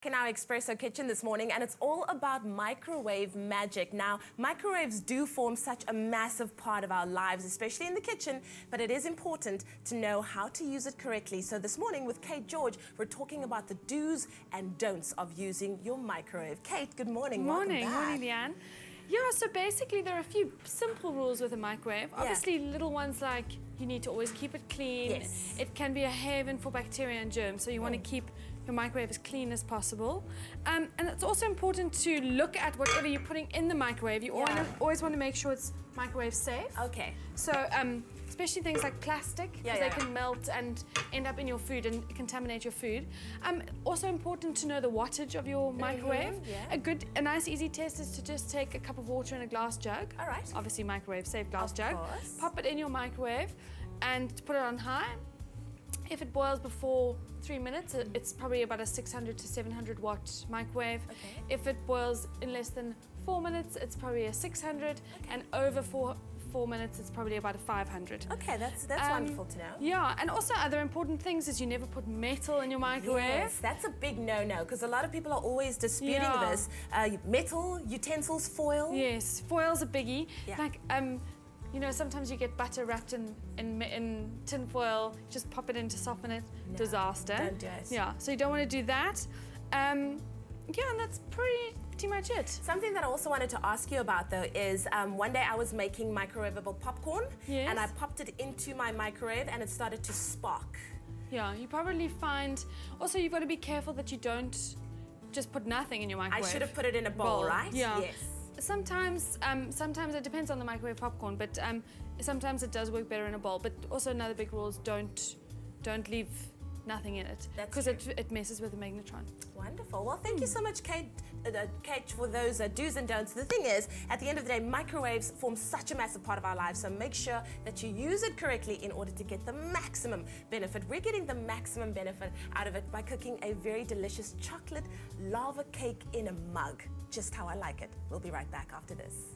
In our espresso kitchen this morning, and it's all about microwave magic. Now, microwaves do form such a massive part of our lives, especially in the kitchen, but it is important to know how to use it correctly. So this morning with Kate George, we're talking about the do's and don'ts of using your microwave. Kate, good morning. Morning, leigh-anne. Yeah, so basically there are a few simple rules with a microwave. Obviously, little ones like you need to always keep it clean. Yes. It can be a haven for bacteria and germs, so you want to keep your microwave as clean as possible. And it's also important to look at whatever you're putting in the microwave. You always want to make sure it's microwave safe. Okay. So, especially things like plastic, because they can melt and end up in your food and contaminate your food. Also important to know the wattage of your microwave. A nice easy test is to just take a cup of water in a glass jug. All right. Obviously microwave safe glass jug. Course. Pop it in your microwave and put it on high. If it boils before 3 minutes, it's probably about a 600 to 700 watt microwave. Okay. If it boils in less than 4 minutes, it's probably a 600, and over four minutes, it's probably about a 500. Okay, that's wonderful to know. Yeah, and also other important things is you never put metal in your microwave. Yes, that's a big no-no, because a lot of people are always disputing this. Metal, utensils, foil. Yes, foil's a biggie. Yeah. Like, you know, sometimes you get butter wrapped in tin foil, just pop it in to soften it. No, disaster. don't do it. Yeah, so you don't want to do that. Yeah, and that's pretty much it. Something that I also wanted to ask you about, though, is one day I was making microwavable popcorn, and I popped it into my microwave and it started to spark. Yeah, you probably find... Also, you've got to be careful that you don't just put nothing in your microwave. I should have put it in a bowl, right? Yeah. Yes. Sometimes it depends on the microwave popcorn, but sometimes it does work better in a bowl. But also another big rule is don't leave nothing in it, because it messes with the magnetron. Wonderful. Well, thank you so much, Kate, for those do's and don'ts. The thing is, at the end of the day, microwaves form such a massive part of our lives, so make sure that you use it correctly in order to get the maximum benefit. We're getting the maximum benefit out of it by cooking a very delicious chocolate lava cake in a mug, just how I like it. We'll be right back after this.